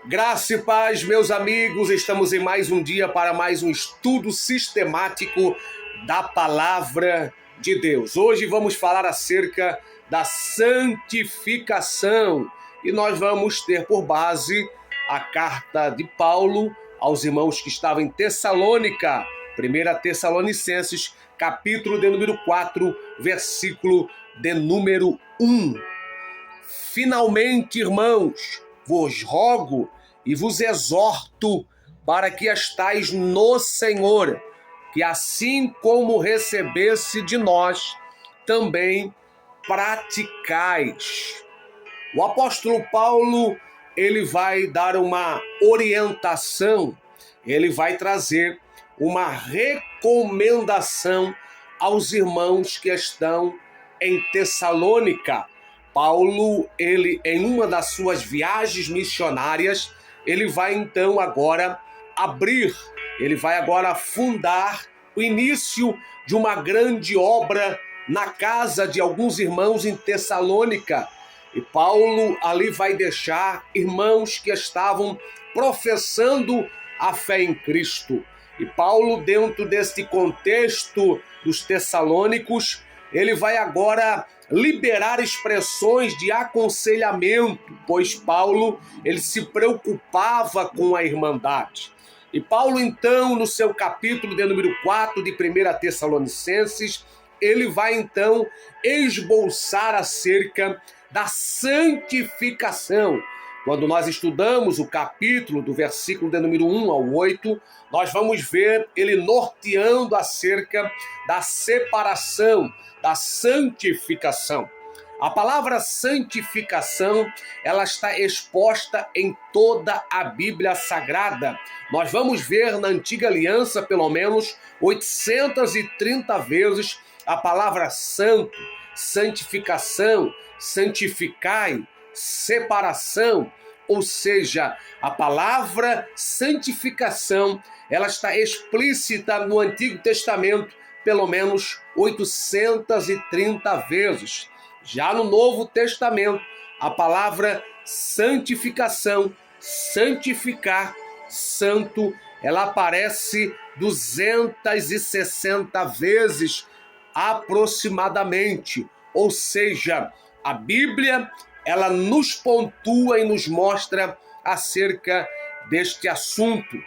Graça e paz, meus amigos, estamos em mais um dia para mais um estudo sistemático da Palavra de Deus. Hoje vamos falar acerca da santificação e nós vamos ter por base a carta de Paulo aos irmãos que estavam em Tessalônica, 1 Tessalonicenses, capítulo de número 4, versículo de número 1. Finalmente, irmãos, vos rogo e vos exorto para que estais no Senhor, que assim como recebesse de nós, também praticais. O apóstolo Paulo, ele vai dar uma orientação, ele vai trazer uma recomendação aos irmãos que estão em Tessalônica. Paulo, ele em uma das suas viagens missionárias, ele vai então agora ele vai agora fundar o início de uma grande obra na casa de alguns irmãos em Tessalônica. E Paulo ali vai deixar irmãos que estavam professando a fé em Cristo. E Paulo, dentro deste contexto dos tessalônicos, ele vai agora liberar expressões de aconselhamento, pois Paulo, ele se preocupava com a irmandade. E Paulo, então, no seu capítulo de número 4 de 1 Tessalonicenses, ele vai, então, esboçar acerca da santificação. Quando nós estudamos o capítulo do versículo de número 1 ao 8, nós vamos ver ele norteando acerca da separação, da santificação. A palavra santificação, ela está exposta em toda a Bíblia Sagrada. Nós vamos ver na Antiga Aliança, pelo menos 830 vezes, a palavra santo, santificação, santificai, separação, ou seja, a palavra santificação, ela está explícita no Antigo Testamento pelo menos 830 vezes. Já no Novo Testamento, a palavra santificação, santificar, santo, ela aparece 260 vezes aproximadamente, ou seja, a Bíblia, ela nos pontua e nos mostra acerca deste assunto.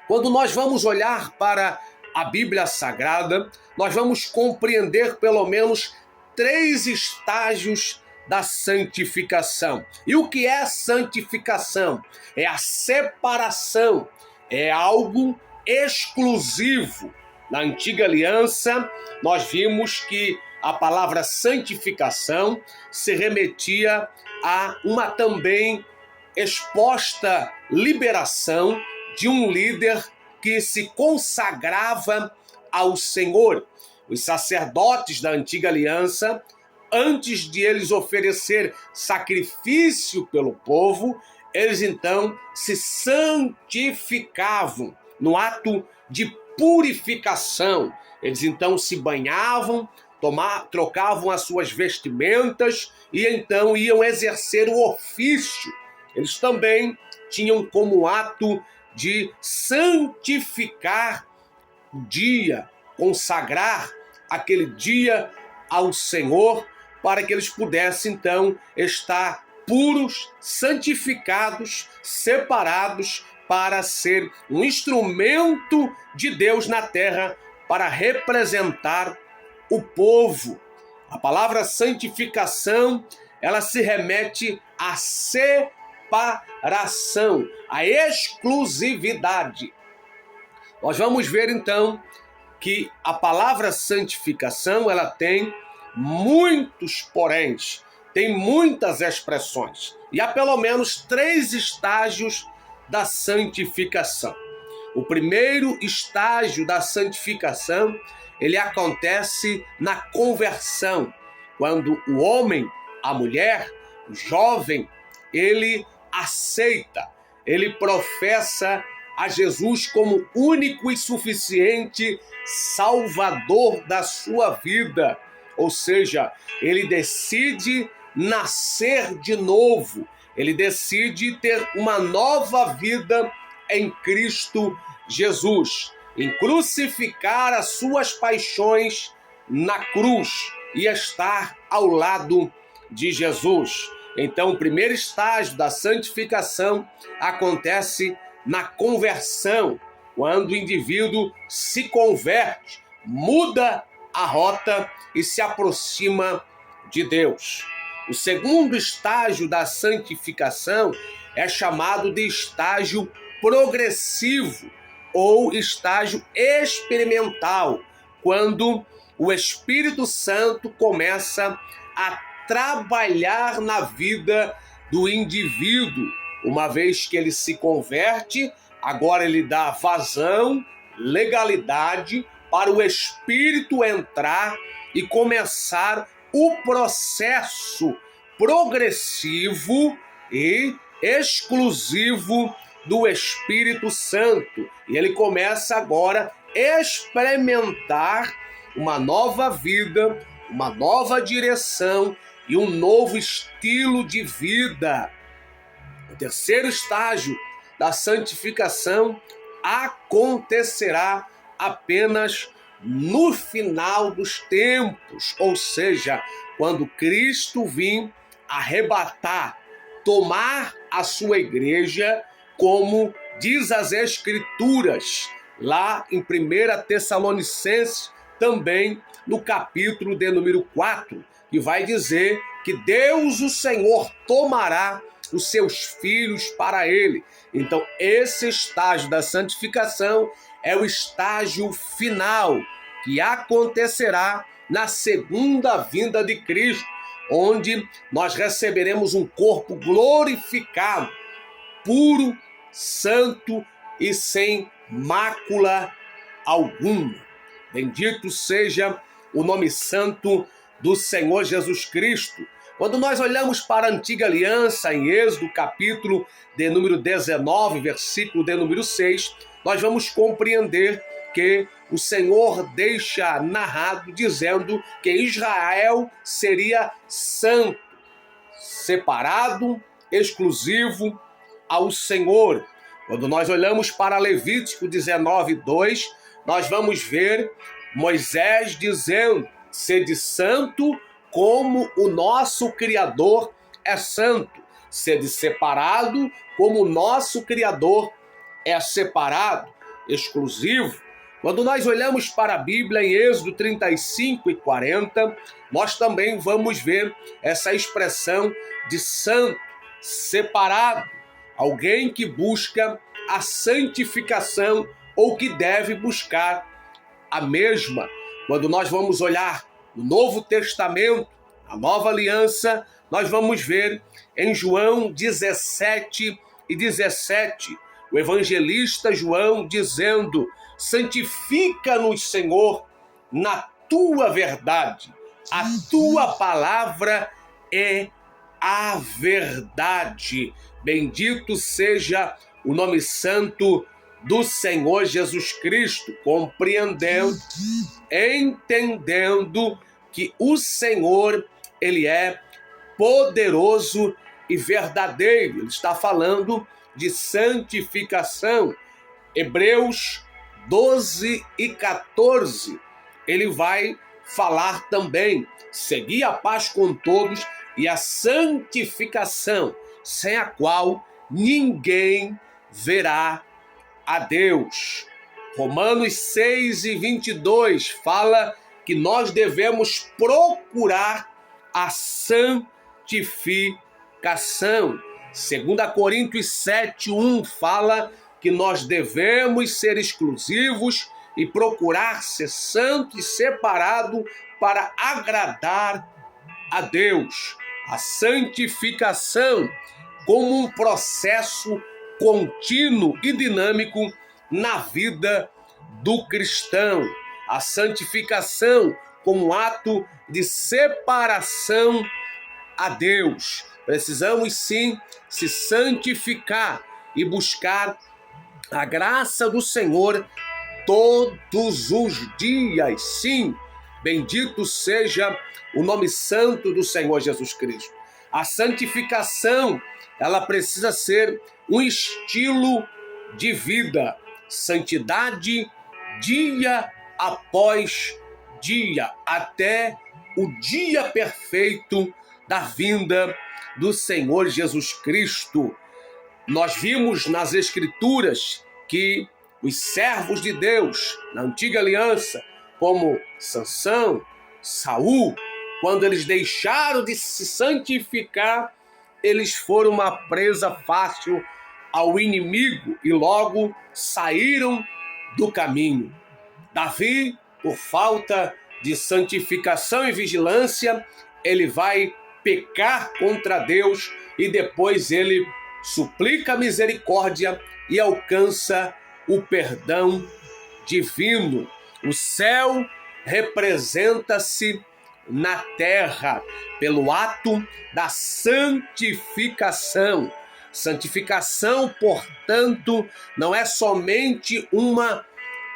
Quando nós vamos olhar para a Bíblia Sagrada, nós vamos compreender pelo menos 3 estágios da santificação. E o que é santificação? É a separação, é algo exclusivo. Na Antiga Aliança, nós vimos que a palavra santificação se remetia a uma também exposta liberação de um líder que se consagrava ao Senhor. Os sacerdotes da Antiga Aliança, antes de eles oferecer sacrifício pelo povo, eles então se santificavam no ato de purificação. Eles então se banhavam, trocavam as suas vestimentas e então iam exercer o ofício. Eles também tinham como ato de santificar o dia, consagrar aquele dia ao Senhor, para que eles pudessem então estar puros, santificados, separados, para ser um instrumento de Deus na terra, para representar o povo. A palavra santificação, ela se remete a separação, a exclusividade. Nós vamos ver então que a palavra santificação, ela tem muitos poréns, tem muitas expressões, e há pelo menos 3 estágios da santificação. O primeiro estágio da santificação, ele acontece na conversão, quando o homem, a mulher, o jovem, ele aceita, ele professa a Jesus como único e suficiente Salvador da sua vida. Ou seja, ele decide nascer de novo, ele decide ter uma nova vida em Cristo Jesus, em crucificar as suas paixões na cruz e estar ao lado de Jesus. Então, o primeiro estágio da santificação acontece na conversão, quando o indivíduo se converte, muda a rota e se aproxima de Deus. O segundo estágio da santificação é chamado de estágio progressivo ou estágio experimental, quando o Espírito Santo começa a trabalhar na vida do indivíduo. Uma vez que ele se converte, agora ele dá vazão, legalidade para o Espírito entrar e começar o processo progressivo e exclusivo do Espírito Santo. E ele começa agora a experimentar uma nova vida, uma nova direção e um novo estilo de vida. O terceiro estágio da santificação acontecerá apenas no final dos tempos, ou seja, quando Cristo vir arrebatar, tomar a sua igreja, como diz as Escrituras, lá em 1 Tessalonicenses, também no capítulo de número 4, que vai dizer que Deus, o Senhor, tomará os seus filhos para ele. Então, esse estágio da santificação é o estágio final, que acontecerá na segunda vinda de Cristo, onde nós receberemos um corpo glorificado, puro, santo e sem mácula alguma. Bendito seja o nome santo do Senhor Jesus Cristo. Quando nós olhamos para a antiga aliança, em Êxodo, capítulo de número 19, versículo de número 6, nós vamos compreender que o Senhor deixa narrado dizendo que Israel seria santo, separado, exclusivo ao Senhor. Quando nós olhamos para Levítico 19, 2, nós vamos ver Moisés dizendo: sede santo como o nosso Criador é santo. Sede separado como o nosso Criador é separado, exclusivo. Quando nós olhamos para a Bíblia em Êxodo 35 e 40, nós também vamos ver essa expressão de santo, separado. Alguém que busca a santificação ou que deve buscar a mesma. Quando nós vamos olhar no Novo Testamento, a Nova Aliança, nós vamos ver em João 17 e 17, o evangelista João dizendo: santifica-nos, Senhor, na tua verdade. A tua palavra é a verdade. Bendito seja o nome santo do Senhor Jesus Cristo, compreendendo, entendendo que o Senhor, ele é poderoso e verdadeiro. Ele está falando de santificação. Hebreus 12 e 14, ele vai falar também: segui a paz com todos e a santificação, sem a qual ninguém verá a Deus. Romanos 6 e 22 fala que nós devemos procurar a santificação. 2 Coríntios 7, 1 fala que nós devemos ser exclusivos e procurar ser santo e separado para agradar a Deus. A santificação como um processo contínuo e dinâmico na vida do cristão. A santificação como um ato de separação a Deus. Precisamos sim se santificar e buscar a graça do Senhor todos os dias. Sim, bendito seja o nome santo do Senhor Jesus Cristo. A santificação ela precisa ser um estilo de vida, santidade dia após dia, até o dia perfeito da vinda do Senhor Jesus Cristo. Nós vimos nas Escrituras que os servos de Deus, na antiga aliança, como Sansão, Saul, quando eles deixaram de se santificar, eles foram uma presa fácil ao inimigo e logo saíram do caminho. Davi, por falta de santificação e vigilância, ele vai pecar contra Deus e depois ele suplica misericórdia e alcança o perdão divino. O céu representa-se na terra pelo ato da santificação. Santificação, portanto, não é somente uma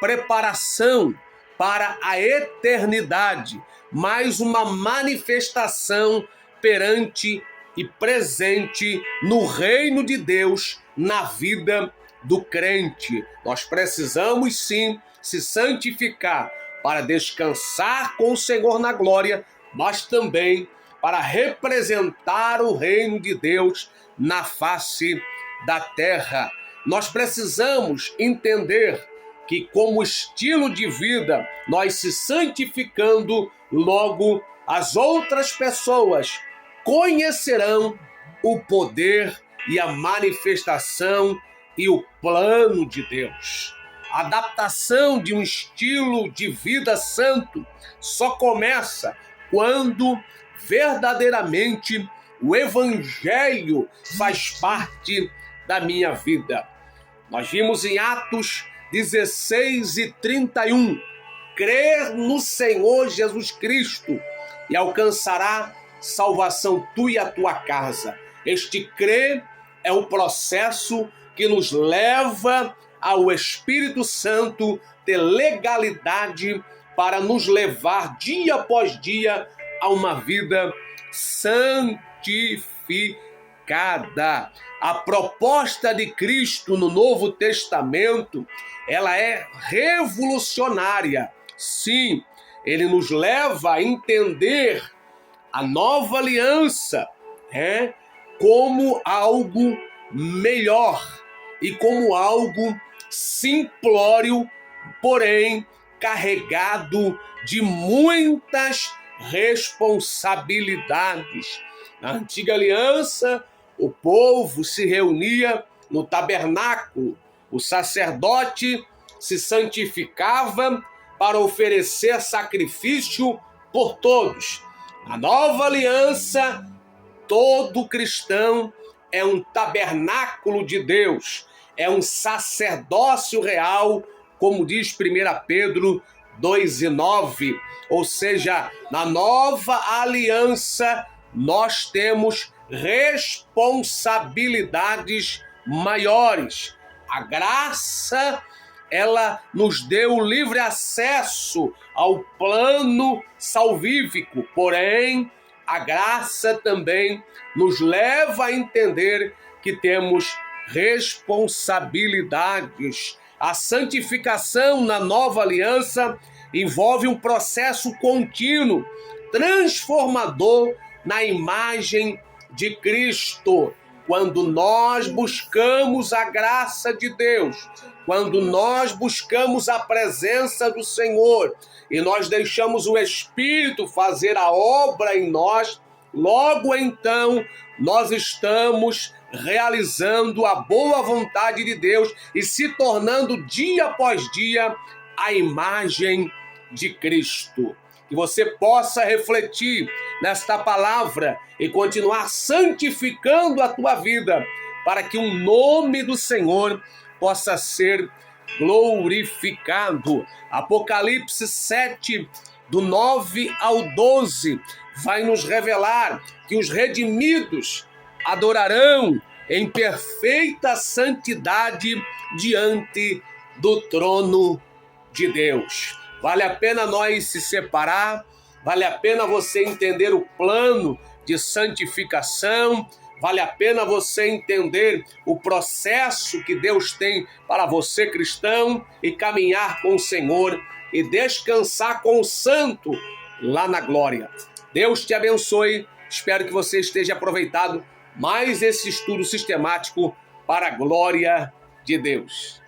preparação para a eternidade, mas uma manifestação perante e presente no reino de Deus, na vida do crente. Nós precisamos sim se santificar para descansar com o Senhor na glória, mas também para representar o reino de Deus na face da terra. Nós precisamos entender que, como estilo de vida, nós se santificando, logo as outras pessoas conhecerão o poder e a manifestação e o plano de Deus. A adaptação de um estilo de vida santo só começa quando verdadeiramente o Evangelho faz parte da minha vida. Nós vimos em Atos 16:31, crer no Senhor Jesus Cristo e alcançará salvação tu e a tua casa. Este crer é o processo que nos leva ao Espírito Santo ter legalidade para nos levar dia após dia a uma vida santificada. A proposta de Cristo no Novo Testamento, ela é revolucionária. Sim, ele nos leva a entender a nova aliança como algo melhor e como algo simplório, porém carregado de muitas responsabilidades. Na antiga aliança, o povo se reunia no tabernáculo, o sacerdote se santificava para oferecer sacrifício por todos. Na nova aliança, todo cristão é um tabernáculo de Deus, é um sacerdócio real, como diz 1 Pedro 2:9. Ou seja, na nova aliança, nós temos responsabilidades maiores. A graça, ela nos deu livre acesso ao plano salvífico, porém, a graça também nos leva a entender que temos responsabilidades. A santificação na nova aliança envolve um processo contínuo, transformador na imagem de Cristo. Quando nós buscamos a graça de Deus, quando nós buscamos a presença do Senhor e nós deixamos o Espírito fazer a obra em nós, logo então nós estamos realizando a boa vontade de Deus e se tornando dia após dia a imagem de Cristo. Que você possa refletir nesta palavra e continuar santificando a tua vida, para que o nome do Senhor possa ser glorificado. Apocalipse 7, do 9 ao 12, vai nos revelar que os redimidos adorarão em perfeita santidade diante do trono de Deus. Vale a pena nós se separar, vale a pena você entender o plano de santificação, Vale a pena você entender o processo que Deus tem para você, cristão, e caminhar com o Senhor e descansar com o Santo lá na glória. Deus te abençoe. Espero que você esteja aproveitado mais esse estudo sistemático para a glória de Deus.